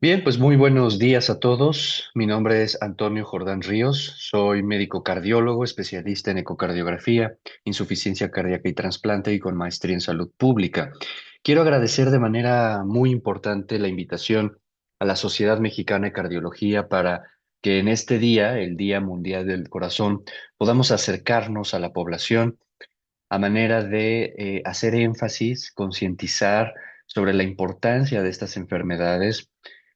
Bien, pues muy buenos días a todos. Mi nombre es Antonio Jordán Ríos. Soy médico cardiólogo, especialista en ecocardiografía, insuficiencia cardíaca y trasplante y con maestría en salud pública. Quiero agradecer de manera muy importante la invitación a la Sociedad Mexicana de Cardiología para que en este día, el Día Mundial del Corazón, podamos acercarnos a la población a manera de hacer énfasis, concientizar sobre la importancia de estas enfermedades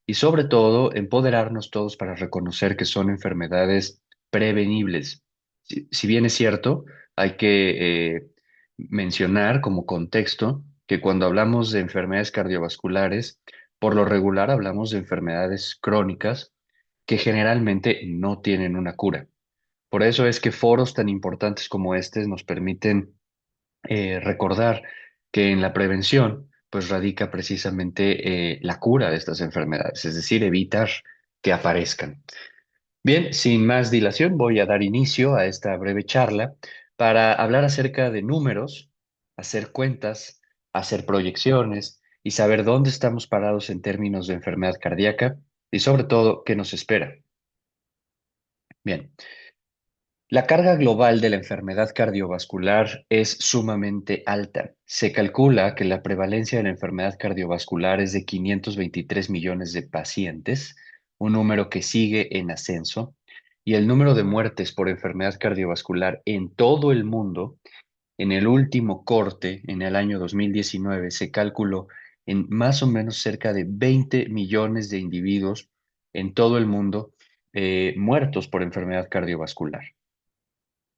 y sobre todo empoderarnos todos para reconocer que son enfermedades prevenibles. Si bien es cierto, hay que mencionar como contexto que cuando hablamos de enfermedades cardiovasculares, por lo regular hablamos de enfermedades crónicas que generalmente no tienen una cura. Por eso es que foros tan importantes como este nos permiten recordar que en la prevención, pues radica precisamente la cura de estas enfermedades, es decir, evitar que aparezcan. Bien, sin más dilación, voy a dar inicio a esta breve charla para hablar acerca de números, hacer cuentas, hacer proyecciones y saber dónde estamos parados en términos de enfermedad cardíaca y sobre todo qué nos espera. Bien. La carga global de la enfermedad cardiovascular es sumamente alta. Se calcula que la prevalencia de la enfermedad cardiovascular es de 523 millones de pacientes, un número que sigue en ascenso, y el número de muertes por enfermedad cardiovascular en todo el mundo, en el último corte, en el año 2019, se calculó en más o menos cerca de 20 millones de individuos en todo el mundo muertos por enfermedad cardiovascular.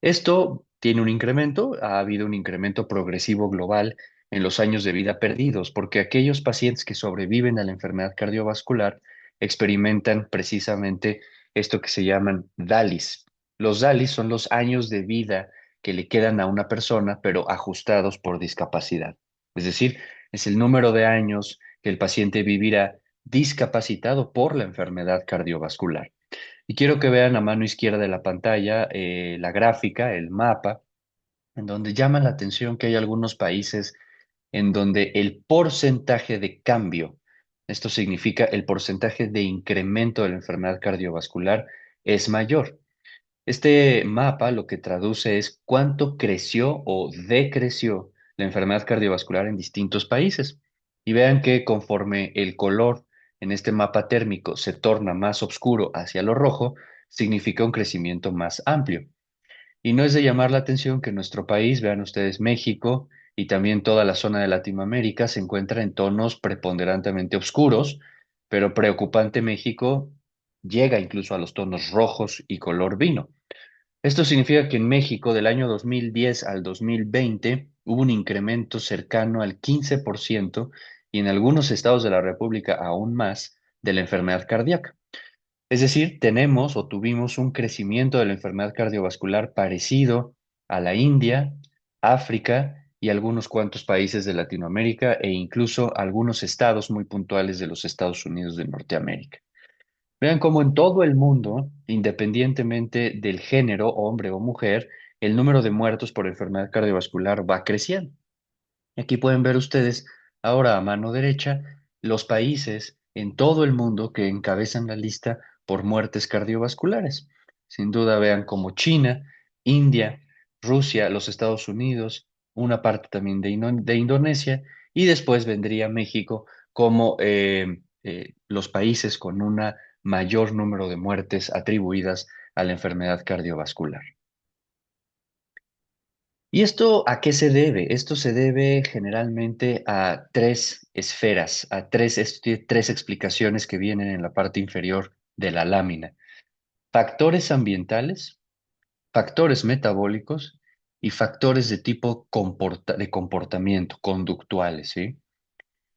Esto tiene un incremento, ha habido un incremento progresivo global en los años de vida perdidos, porque aquellos pacientes que sobreviven a la enfermedad cardiovascular experimentan precisamente esto que se llaman DALIs. Los DALIs son los años de vida que le quedan a una persona, pero ajustados por discapacidad. Es decir, es el número de años que el paciente vivirá discapacitado por la enfermedad cardiovascular. Y quiero que vean a mano izquierda de la pantalla la gráfica, el mapa, en donde llama la atención que hay algunos países en donde el porcentaje de cambio, esto significa el porcentaje de incremento de la enfermedad cardiovascular, es mayor. Este mapa lo que traduce es cuánto creció o decreció la enfermedad cardiovascular en distintos países. Y vean que conforme el color en este mapa térmico se torna más oscuro hacia lo rojo, significa un crecimiento más amplio. Y no es de llamar la atención que nuestro país, vean ustedes, México y también toda la zona de Latinoamérica se encuentra en tonos preponderantemente oscuros, pero preocupante México llega incluso a los tonos rojos y color vino. Esto significa que en México del año 2010 al 2020 hubo un incremento cercano al 15% y en algunos estados de la República aún más de la enfermedad cardíaca. Es decir, tenemos o tuvimos un crecimiento de la enfermedad cardiovascular parecido a la India, África y algunos cuantos países de Latinoamérica e incluso algunos estados muy puntuales de los Estados Unidos de Norteamérica. Vean cómo en todo el mundo, independientemente del género, hombre o mujer, el número de muertos por enfermedad cardiovascular va creciendo. Aquí pueden ver ustedes ahora a mano derecha los países en todo el mundo que encabezan la lista por muertes cardiovasculares. Sin duda vean como China, India, Rusia, los Estados Unidos, una parte también de Indonesia y después vendría México como los países con un mayor número de muertes atribuidas a la enfermedad cardiovascular. ¿Y esto a qué se debe? Esto se debe generalmente a tres esferas, a tres explicaciones que vienen en la parte inferior de la lámina. Factores ambientales, factores metabólicos y factores de tipo de comportamiento, conductuales, ¿sí?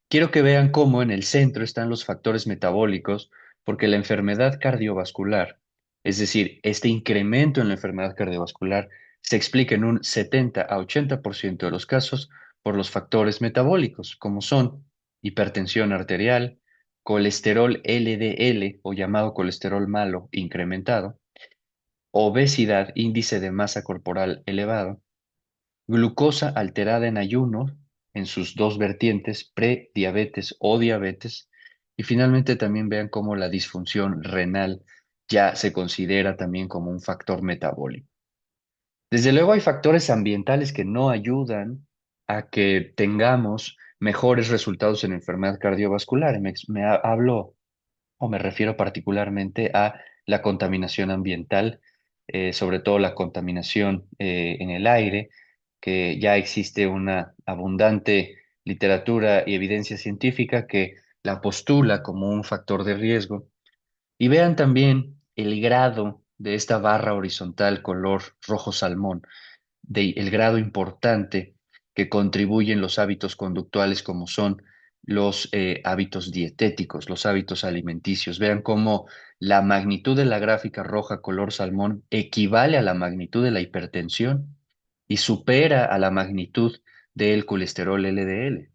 Quiero que vean cómo en el centro están los factores metabólicos, porque la enfermedad cardiovascular, es decir, este incremento en la enfermedad cardiovascular, se explica en un 70 a 80% de los casos por los factores metabólicos, como son hipertensión arterial, colesterol LDL o llamado colesterol malo incrementado, obesidad, índice de masa corporal elevado, glucosa alterada en ayuno en sus dos vertientes, prediabetes o diabetes, Y finalmente también vean cómo la disfunción renal ya se considera también como un factor metabólico. Desde luego hay factores ambientales que no ayudan a que tengamos mejores resultados en enfermedad cardiovascular. Hablo o me refiero particularmente a la contaminación ambiental, sobre todo la contaminación en el aire, que ya existe una abundante literatura y evidencia científica que la postula como un factor de riesgo. Y vean también el grado de esta barra horizontal color rojo salmón, el grado importante que contribuyen los hábitos conductuales como son los hábitos dietéticos, los hábitos alimenticios. Vean cómo la magnitud de la gráfica roja color salmón equivale a la magnitud de la hipertensión y supera a la magnitud del colesterol LDL.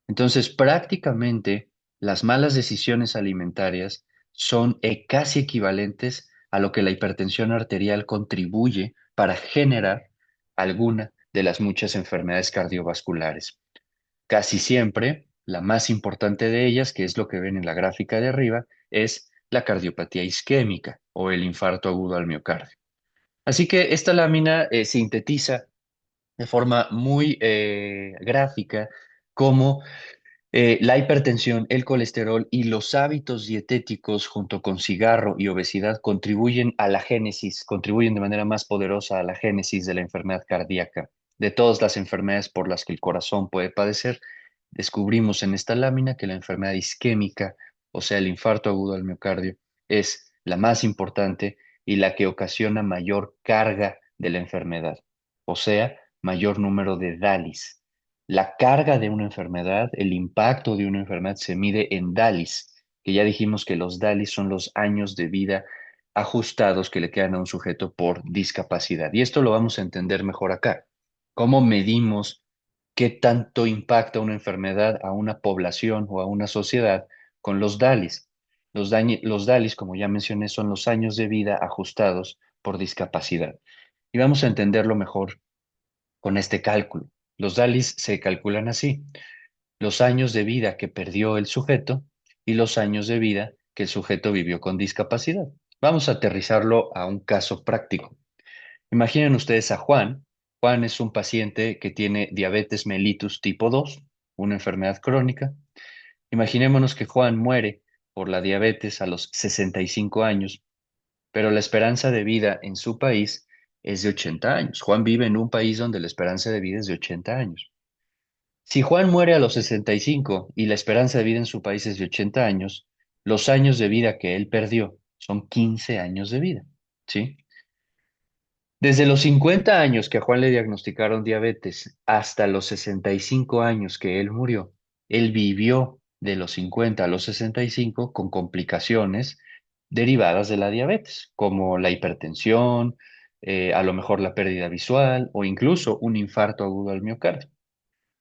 Entonces, prácticamente las malas decisiones alimentarias son casi equivalentes a lo que la hipertensión arterial contribuye para generar alguna de las muchas enfermedades cardiovasculares. Casi siempre, la más importante de ellas, que es lo que ven en la gráfica de arriba, es la cardiopatía isquémica o el infarto agudo al miocardio. Así que esta lámina sintetiza de forma muy gráfica cómo la hipertensión, el colesterol y los hábitos dietéticos junto con cigarro y obesidad contribuyen a la génesis, contribuyen de manera más poderosa a la génesis de la enfermedad cardíaca. De todas las enfermedades por las que el corazón puede padecer, descubrimos en esta lámina que la enfermedad isquémica, o sea, el infarto agudo al miocardio, es la más importante y la que ocasiona mayor carga de la enfermedad, o sea, mayor número de DALIs. La carga de una enfermedad, el impacto de una enfermedad se mide en DALIs, que ya dijimos que los DALIs son los años de vida ajustados que le quedan a un sujeto por discapacidad. Y esto lo vamos a entender mejor acá. ¿Cómo medimos qué tanto impacta una enfermedad a una población o a una sociedad con los DALIs? Los DALIs, como ya mencioné, son los años de vida ajustados por discapacidad. Y vamos a entenderlo mejor con este cálculo. Los DALIs se calculan así: los años de vida que perdió el sujeto y los años de vida que el sujeto vivió con discapacidad. Vamos a aterrizarlo a un caso práctico. Imaginen ustedes a Juan. Juan es un paciente que tiene diabetes mellitus tipo 2, una enfermedad crónica. Imaginémonos que Juan muere por la diabetes a los 65 años, pero la esperanza de vida en su país es de 80 años. Juan vive en un país donde la esperanza de vida es de 80 años. Si Juan muere a los 65 y la esperanza de vida en su país es de 80 años, los años de vida que él perdió son 15 años de vida, ¿sí? Desde los 50 años que a Juan le diagnosticaron diabetes hasta los 65 años que él murió, él vivió de los 50 a los 65 con complicaciones derivadas de la diabetes, como la hipertensión, a lo mejor la pérdida visual o incluso un infarto agudo al miocardio.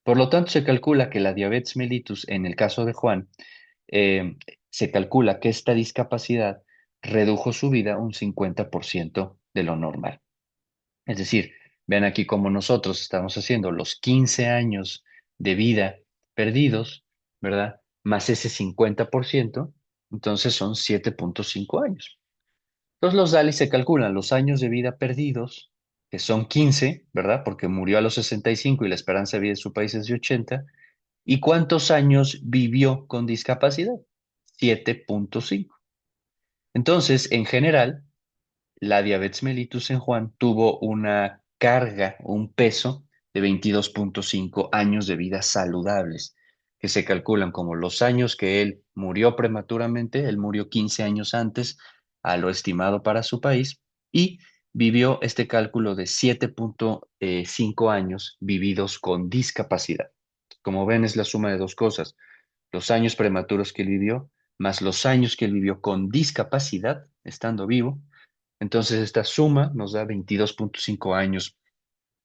Por lo tanto, se calcula que la diabetes mellitus, en el caso de Juan, eh, se calcula que esta discapacidad redujo su vida un 50% de lo normal. Es decir, vean aquí cómo nosotros estamos haciendo los 15 años de vida perdidos, ¿verdad? Más ese 50%, entonces son 7,5 años. Entonces los DALI se calculan los años de vida perdidos, que son 15, ¿verdad? Porque murió a los 65 y la esperanza de vida en su país es de 80. ¿Y cuántos años vivió con discapacidad? 7,5. Entonces, en general, la diabetes mellitus en Juan tuvo una carga, un peso de 22,5 años de vida saludables, que se calculan como los años que él murió prematuramente. Él murió 15 años antes a lo estimado para su país y vivió este cálculo de 7,5 años vividos con discapacidad. Como ven, es la suma de dos cosas: los años prematuros que él vivió, más los años que él vivió con discapacidad, estando vivo. Entonces, esta suma nos da 22,5 años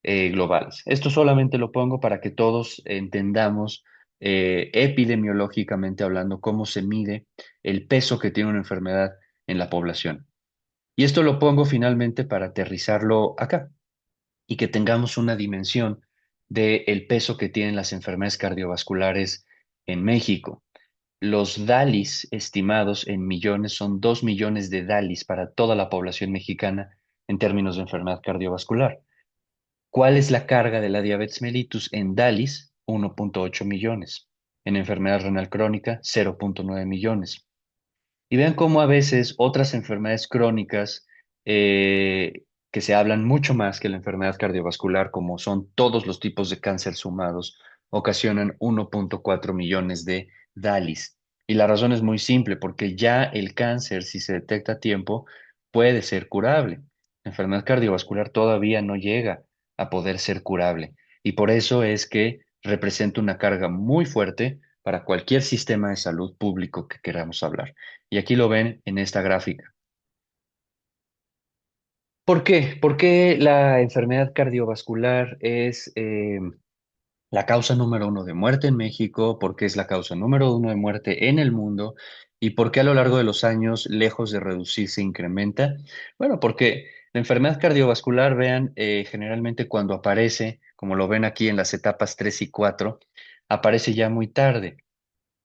globales. Esto solamente lo pongo para que todos entendamos epidemiológicamente hablando cómo se mide el peso que tiene una enfermedad en la población. Y esto lo pongo finalmente para aterrizarlo acá y que tengamos una dimensión del peso que tienen las enfermedades cardiovasculares en México. Los DALIs estimados en millones son 2 millones de DALIs para toda la población mexicana en términos de enfermedad cardiovascular. ¿Cuál es la carga de la diabetes mellitus en DALIs? 1.8 millones. En enfermedad renal crónica, 0.9 millones. Y vean cómo a veces otras enfermedades crónicas que se hablan mucho más que la enfermedad cardiovascular, como son todos los tipos de cáncer sumados, ocasionan 1.4 millones de DALIs. Y la razón es muy simple, porque ya el cáncer, si se detecta a tiempo, puede ser curable. La enfermedad cardiovascular todavía no llega a poder ser curable. Y por eso es que representa una carga muy fuerte para cualquier sistema de salud público que queramos hablar. Y aquí lo ven en esta gráfica. ¿Por qué? ¿Por qué la enfermedad cardiovascular es la causa número uno de muerte en México? ¿Por qué es la causa número uno de muerte en el mundo? ¿Y por qué a lo largo de los años, lejos de reducirse, incrementa? Bueno, porque la enfermedad cardiovascular, vean, generalmente cuando aparece, como lo ven aquí en las etapas 3 y 4, aparece ya muy tarde.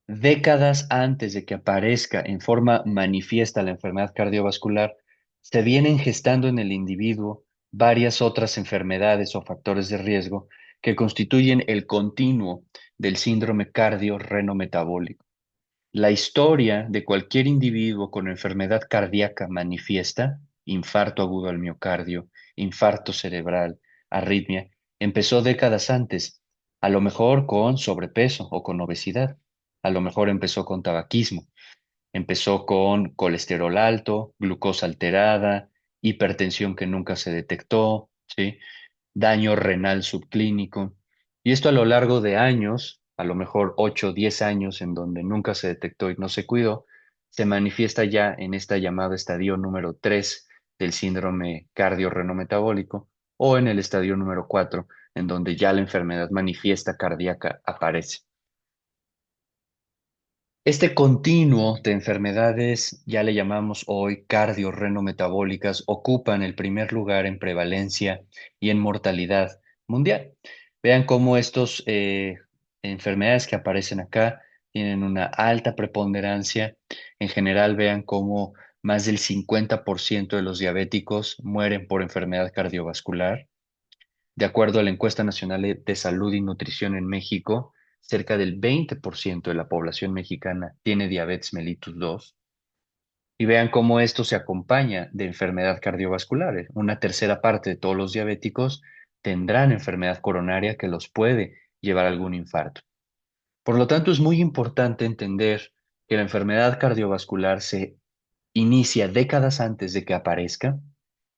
Décadas antes de que aparezca en forma manifiesta la enfermedad cardiovascular, se vienen gestando en el individuo varias otras enfermedades o factores de riesgo que constituyen el continuo del síndrome cardiorrenometabólico. La historia de cualquier individuo con enfermedad cardíaca manifiesta, infarto agudo al miocardio, infarto cerebral, arritmia, empezó décadas antes, a lo mejor con sobrepeso o con obesidad, a lo mejor empezó con tabaquismo, empezó con colesterol alto, glucosa alterada, hipertensión que nunca se detectó, ¿sí? Daño renal subclínico. Y esto a lo largo de años, a lo mejor 8 o 10 años en donde nunca se detectó y no se cuidó, se manifiesta ya en esta llamada estadio número 3 del síndrome cardiorrenometabólico o en el estadio número 4 en donde ya la enfermedad manifiesta cardíaca aparece. Este continuo de enfermedades, ya le llamamos hoy cardiorrenometabólicas, ocupan el primer lugar en prevalencia y en mortalidad mundial. Vean cómo estos enfermedades que aparecen acá tienen una alta preponderancia. En general, vean cómo más del 50% de los diabéticos mueren por enfermedad cardiovascular. De acuerdo a la encuesta nacional de salud y nutrición en México, cerca del 20% de la población mexicana tiene diabetes mellitus 2 y vean cómo esto se acompaña de enfermedad cardiovascular. Una tercera parte de todos los diabéticos tendrán enfermedad coronaria que los puede llevar a algún infarto. Por lo tanto, es muy importante entender que la enfermedad cardiovascular se inicia décadas antes de que aparezca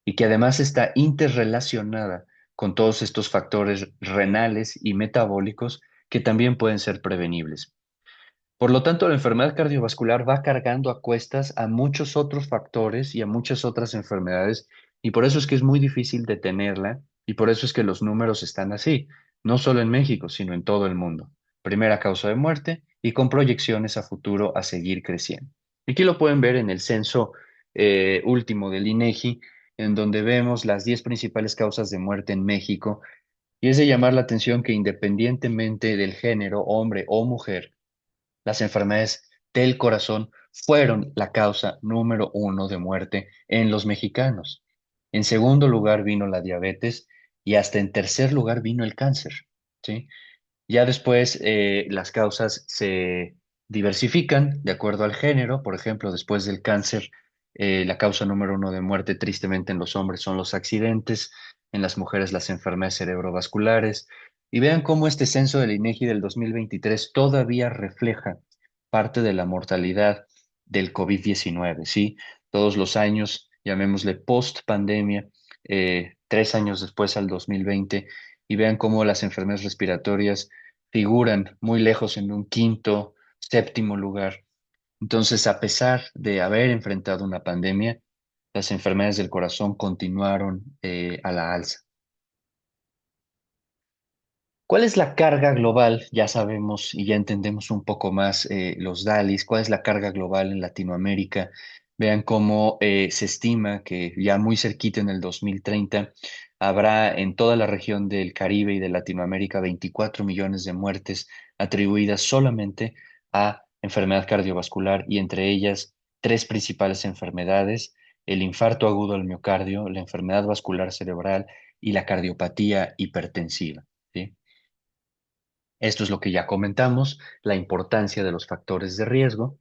y que además está interrelacionada con todos estos factores renales y metabólicos que también pueden ser prevenibles. Por lo tanto, la enfermedad cardiovascular va cargando a cuestas a muchos otros factores y a muchas otras enfermedades, y por eso es que es muy difícil detenerla, y por eso es que los números están así, no solo en México, sino en todo el mundo. Primera causa de muerte y con proyecciones a futuro a seguir creciendo. Aquí lo pueden ver en el censo último del INEGI, en donde vemos las 10 principales causas de muerte en México, y es de llamar la atención que independientemente del género, hombre o mujer, las enfermedades del corazón fueron la causa número uno de muerte en los mexicanos. En segundo lugar vino la diabetes y hasta en tercer lugar vino el cáncer, ¿sí? Ya después las causas se diversifican de acuerdo al género. Por ejemplo, después del cáncer, la causa número uno de muerte tristemente en los hombres son los accidentes, en las mujeres las enfermedades cerebrovasculares. Y vean cómo este censo del INEGI del 2023 todavía refleja parte de la mortalidad del COVID-19, ¿sí? Todos los años, llamémosle post pandemia, 3 años después al 2020, y vean cómo las enfermedades respiratorias figuran muy lejos en un quinto, séptimo lugar. Entonces, a pesar de haber enfrentado una pandemia, las enfermedades del corazón continuaron a la alza. ¿Cuál es la carga global? Ya sabemos y ya entendemos un poco más los DALIs. ¿Cuál es la carga global en Latinoamérica? Vean cómo se estima que ya muy cerquita en el 2030 habrá en toda la región del Caribe y de Latinoamérica 24 millones de muertes atribuidas solamente a enfermedad cardiovascular y entre ellas tres principales enfermedades: el infarto agudo al miocardio, la enfermedad vascular cerebral y la cardiopatía hipertensiva, ¿sí? Esto es lo que ya comentamos, la importancia de los factores de riesgo.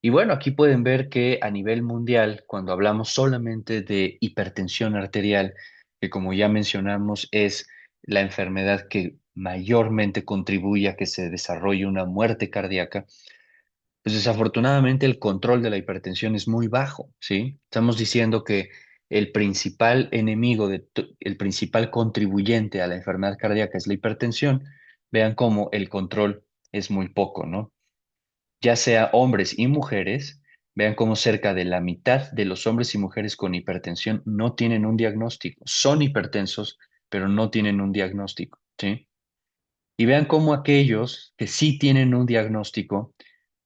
Y bueno, aquí pueden ver que a nivel mundial, cuando hablamos solamente de hipertensión arterial, que como ya mencionamos es la enfermedad que mayormente contribuye a que se desarrolle una muerte cardíaca, pues desafortunadamente el control de la hipertensión es muy bajo, ¿sí? Estamos diciendo que el principal enemigo, el principal contribuyente a la enfermedad cardíaca es la hipertensión. Vean cómo el control es muy poco, ¿no? Ya sea hombres y mujeres, vean cómo cerca de la mitad de los hombres y mujeres con hipertensión no tienen un diagnóstico. Son hipertensos, pero no tienen un diagnóstico, ¿sí? Y vean cómo aquellos que sí tienen un diagnóstico,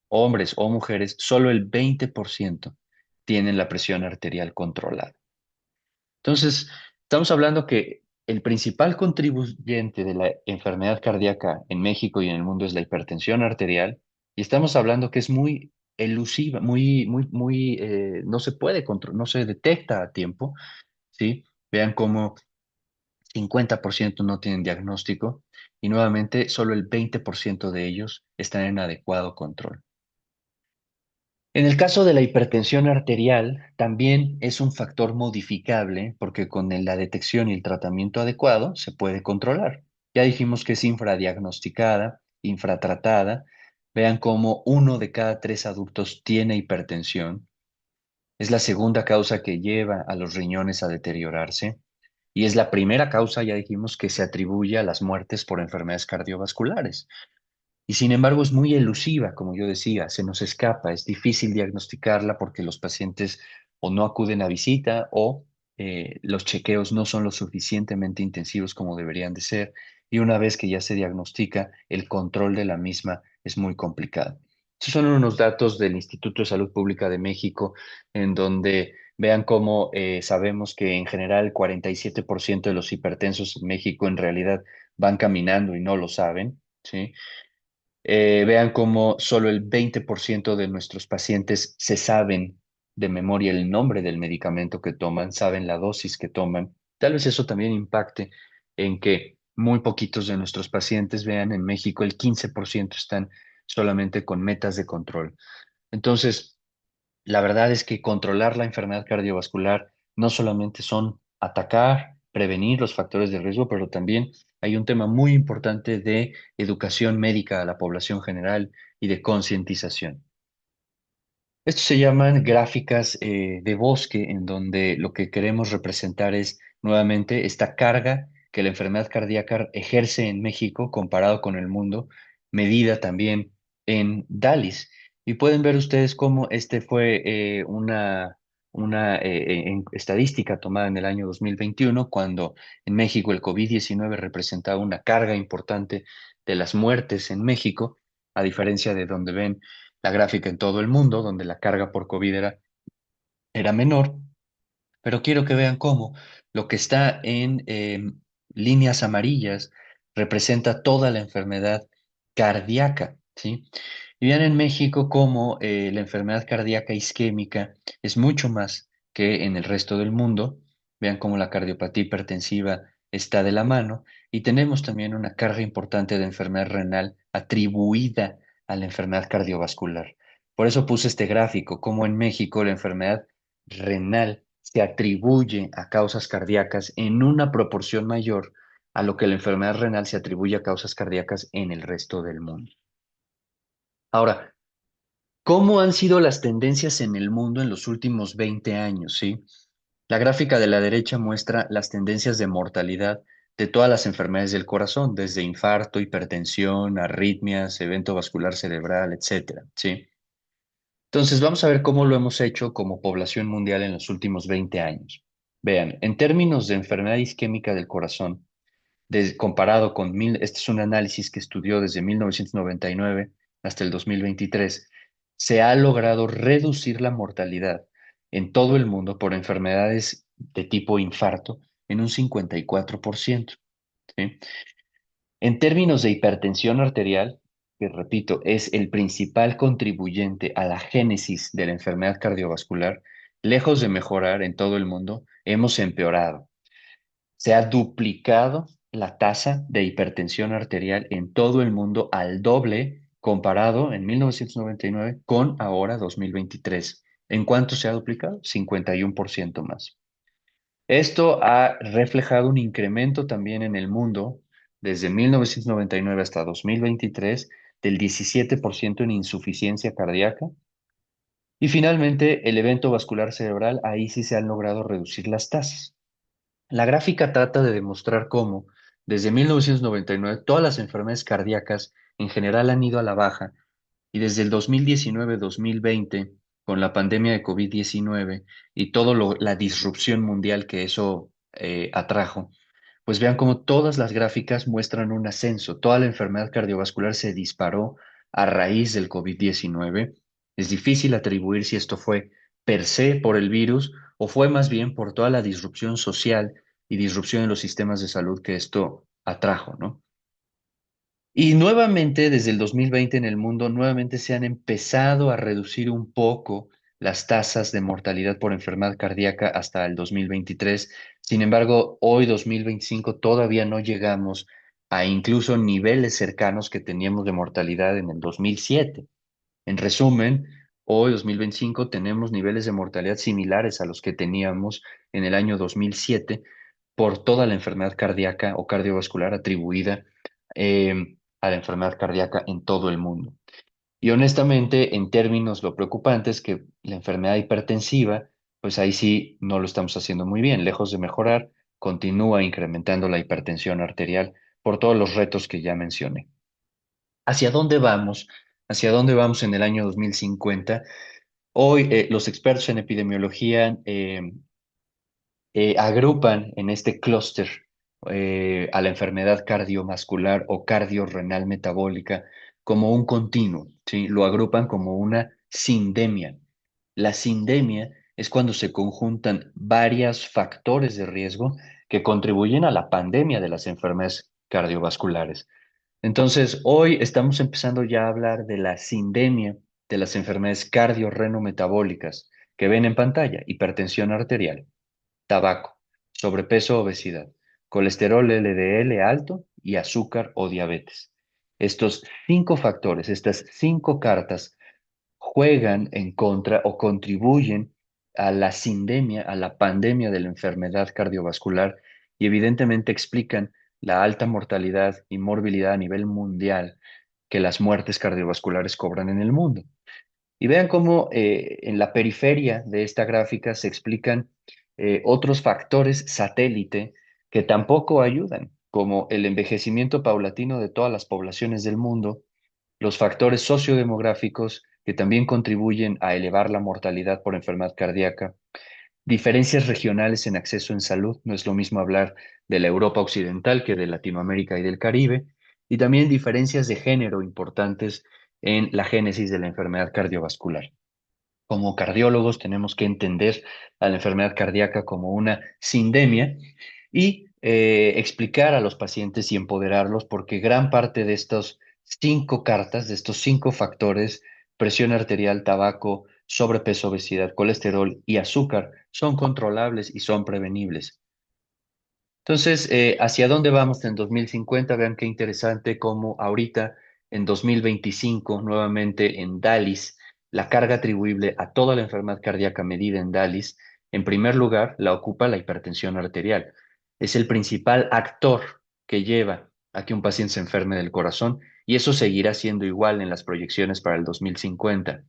hombres o mujeres, solo el 20% tienen la presión arterial controlada. Entonces, estamos hablando que el principal contribuyente de la enfermedad cardíaca en México y en el mundo es la hipertensión arterial, y estamos hablando que es muy elusiva, no se puede controlar, no se detecta a tiempo, ¿sí? Vean cómo 50% no tienen diagnóstico y nuevamente solo el 20% de ellos están en adecuado control. En el caso de la hipertensión arterial, también es un factor modificable porque con la detección y el tratamiento adecuado se puede controlar. Ya dijimos que es infradiagnosticada, infratratada. Vean cómo uno de cada tres adultos tiene hipertensión. Es la segunda causa que lleva a los riñones a deteriorarse y es la primera causa, ya dijimos, que se atribuye a las muertes por enfermedades cardiovasculares. Y sin embargo es muy elusiva, como yo decía, se nos escapa, es difícil diagnosticarla porque los pacientes o no acuden a visita o los chequeos no son lo suficientemente intensivos como deberían de ser. Y una vez que ya se diagnostica, el control de la misma es muy complicado. Estos son unos datos del Instituto de Salud Pública de México, en donde vean cómo sabemos que en general el 47% de los hipertensos en México en realidad van caminando y no lo saben, ¿sí? Vean cómo solo el 20% de nuestros pacientes se saben de memoria el nombre del medicamento que toman, saben la dosis que toman. Tal vez eso también impacte en que muy poquitos de nuestros pacientes, vean, en México el 15% están solamente con metas de control. Entonces, la verdad es que controlar la enfermedad cardiovascular no solamente son atacar, prevenir los factores de riesgo, pero también hay un tema muy importante de educación médica a la población general y de concientización. Estos se llaman gráficas de bosque, en donde lo que queremos representar es nuevamente esta carga que la enfermedad cardíaca ejerce en México comparado con el mundo, medida también en DALIs. Y pueden ver ustedes cómo este fue una estadística tomada en el año 2021, cuando en México el COVID-19 representaba una carga importante de las muertes en México, a diferencia de donde ven la gráfica en todo el mundo, donde la carga por COVID era menor, pero quiero que vean cómo lo que está en líneas amarillas representa toda la enfermedad cardíaca, ¿sí? Y vean en México cómo la enfermedad cardíaca isquémica es mucho más que en el resto del mundo. Vean cómo la cardiopatía hipertensiva está de la mano y tenemos también una carga importante de enfermedad renal atribuida a la enfermedad cardiovascular. Por eso puse este gráfico, cómo en México la enfermedad renal se atribuye a causas cardíacas en una proporción mayor a lo que la enfermedad renal se atribuye a causas cardíacas en el resto del mundo. Ahora, ¿cómo han sido las tendencias en el mundo en los últimos 20 años? ¿Sí? La gráfica de la derecha muestra las tendencias de mortalidad de todas las enfermedades del corazón, desde infarto, hipertensión, arritmias, evento vascular cerebral, etcétera, ¿sí? Entonces, vamos a ver cómo lo hemos hecho como población mundial en los últimos 20 años. Vean, en términos de enfermedad isquémica del corazón, comparado con este es un análisis que estudió desde 1999 hasta el 2023, se ha logrado reducir la mortalidad en todo el mundo por enfermedades de tipo infarto en un 54%, ¿sí? En términos de hipertensión arterial, que repito, es el principal contribuyente a la génesis de la enfermedad cardiovascular, lejos de mejorar en todo el mundo, hemos empeorado. Se ha duplicado la tasa de hipertensión arterial en todo el mundo al doble comparado en 1999 con ahora 2023. ¿En cuánto se ha duplicado? 51% más. Esto ha reflejado un incremento también en el mundo desde 1999 hasta 2023 del 17% en insuficiencia cardíaca. Y finalmente, el evento vascular cerebral, ahí sí se han logrado reducir las tasas. La gráfica trata de demostrar cómo, desde 1999, todas las enfermedades cardíacas en general han ido a la baja y desde el 2019-2020, con la pandemia de COVID-19 y toda la disrupción mundial que eso atrajo, pues vean cómo todas las gráficas muestran un ascenso. Toda la enfermedad cardiovascular se disparó a raíz del COVID-19. Es difícil atribuir si esto fue per se por el virus o fue más bien por toda la disrupción social y disrupción en los sistemas de salud que esto atrajo, ¿no? Y nuevamente, desde el 2020 en el mundo, nuevamente se han empezado a reducir un poco las tasas de mortalidad por enfermedad cardíaca hasta el 2023. Sin embargo, hoy, 2025, todavía no llegamos a incluso niveles cercanos que teníamos de mortalidad en el 2007. En resumen, hoy, 2025, tenemos niveles de mortalidad similares a los que teníamos en el año 2007 por toda la enfermedad cardíaca o cardiovascular atribuida a la enfermedad cardíaca en todo el mundo. Y honestamente, en términos lo preocupante es que la enfermedad hipertensiva, pues ahí sí no lo estamos haciendo muy bien. Lejos de mejorar, continúa incrementando la hipertensión arterial por todos los retos que ya mencioné. ¿Hacia dónde vamos? ¿Hacia dónde vamos en el año 2050? Hoy los expertos en epidemiología agrupan en este clúster a la enfermedad cardiovascular o cardiorrenal metabólica como un continuo, ¿sí? Lo agrupan como una sindemia. La sindemia es cuando se conjuntan varios factores de riesgo que contribuyen a la pandemia de las enfermedades cardiovasculares. Entonces, hoy estamos empezando ya a hablar de la sindemia de las enfermedades cardiorrenometabólicas que ven en pantalla: hipertensión arterial, tabaco, sobrepeso, obesidad, colesterol LDL alto y azúcar o diabetes. Estos cinco factores, estas cinco cartas, juegan en contra o contribuyen a la sindemia, a la pandemia de la enfermedad cardiovascular y evidentemente explican la alta mortalidad y morbilidad a nivel mundial que las muertes cardiovasculares cobran en el mundo. Y vean cómo en la periferia de esta gráfica se explican otros factores satélite que tampoco ayudan, como el envejecimiento paulatino de todas las poblaciones del mundo, los factores sociodemográficos que también contribuyen a elevar la mortalidad por enfermedad cardíaca, diferencias regionales en acceso en salud. No es lo mismo hablar de la Europa occidental que de Latinoamérica y del Caribe, y también diferencias de género importantes en la génesis de la enfermedad cardiovascular. Como cardiólogos tenemos que entender a la enfermedad cardíaca como una sindemia y explicar a los pacientes y empoderarlos, porque gran parte de estos cinco cartas, de estos cinco factores: presión arterial, tabaco, sobrepeso, obesidad, colesterol y azúcar, son controlables y son prevenibles. Entonces, ¿hacia dónde vamos en 2050? Vean qué interesante cómo ahorita, en 2025, nuevamente en DALIS, la carga atribuible a toda la enfermedad cardíaca medida en DALIS, en primer lugar, la ocupa la hipertensión arterial. Es el principal actor que lleva a que un paciente se enferme del corazón, y eso seguirá siendo igual en las proyecciones para el 2050.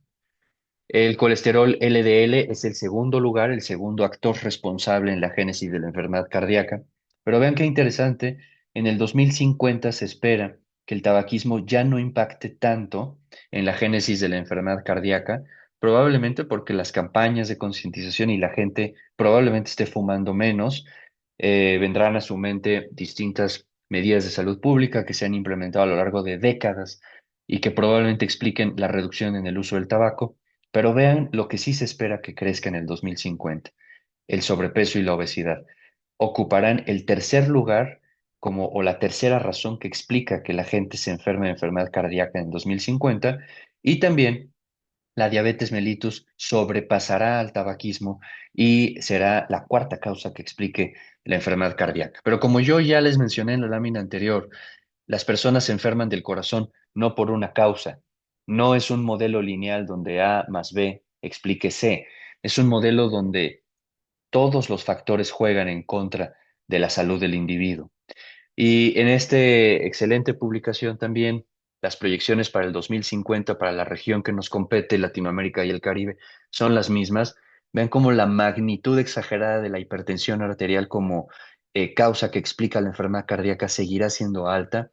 El colesterol LDL es el segundo lugar, el segundo actor responsable en la génesis de la enfermedad cardíaca. Pero vean qué interesante, en el 2050 se espera que el tabaquismo ya no impacte tanto en la génesis de la enfermedad cardíaca, probablemente porque las campañas de concientización y la gente probablemente esté fumando menos. Vendrán a su mente distintas medidas de salud pública que se han implementado a lo largo de décadas y que probablemente expliquen la reducción en el uso del tabaco. Pero vean lo que sí se espera que crezca en el 2050: el sobrepeso y la obesidad. Ocuparán el tercer lugar como o la tercera razón que explica que la gente se enferme de enfermedad cardíaca en 2050. Y también la diabetes mellitus sobrepasará al tabaquismo y será la cuarta causa que explique la enfermedad cardíaca. Pero como yo ya les mencioné en la lámina anterior, las personas se enferman del corazón no por una causa. No es un modelo lineal donde A más B explique C. Es un modelo donde todos los factores juegan en contra de la salud del individuo. Y en esta excelente publicación también, las proyecciones para el 2050 para la región que nos compete, Latinoamérica y el Caribe, son las mismas. Vean cómo la magnitud exagerada de la hipertensión arterial como causa que explica la enfermedad cardíaca seguirá siendo alta.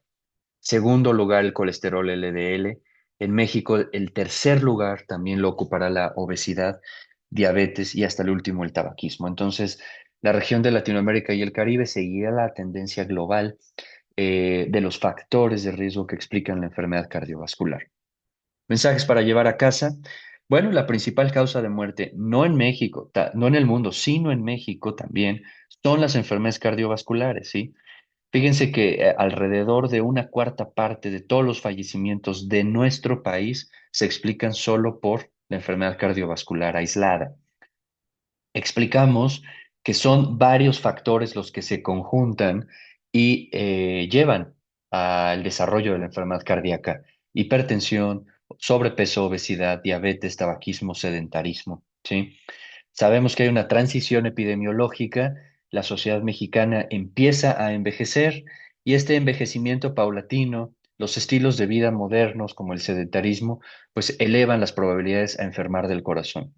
Segundo lugar, el colesterol LDL. En México, el tercer lugar también lo ocupará la obesidad, diabetes y hasta el último, el tabaquismo. Entonces, la región de Latinoamérica y el Caribe seguirá la tendencia global de los factores de riesgo que explican la enfermedad cardiovascular. Mensajes para llevar a casa. Bueno, la principal causa de muerte, no en México, no en el mundo, sino en México también, son las enfermedades cardiovasculares, ¿sí? Fíjense que alrededor de una cuarta parte de todos los fallecimientos de nuestro país se explican solo por la enfermedad cardiovascular aislada. Explicamos que son varios factores los que se conjuntan y llevan al desarrollo de la enfermedad cardíaca: hipertensión, sobrepeso, obesidad, diabetes, tabaquismo, sedentarismo, ¿sí? Sabemos que hay una transición epidemiológica, la sociedad mexicana empieza a envejecer y este envejecimiento paulatino, los estilos de vida modernos como el sedentarismo, pues elevan las probabilidades a enfermar del corazón.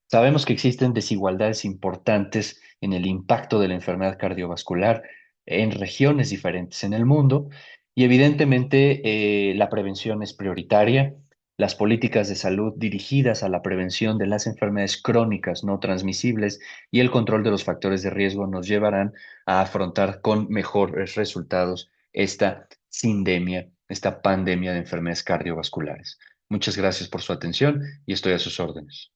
Sabemos que existen desigualdades importantes en el impacto de la enfermedad cardiovascular en regiones diferentes en el mundo y evidentemente la prevención es prioritaria. Las políticas de salud dirigidas a la prevención de las enfermedades crónicas no transmisibles y el control de los factores de riesgo nos llevarán a afrontar con mejores resultados esta sindemia, esta pandemia de enfermedades cardiovasculares. Muchas gracias por su atención y estoy a sus órdenes.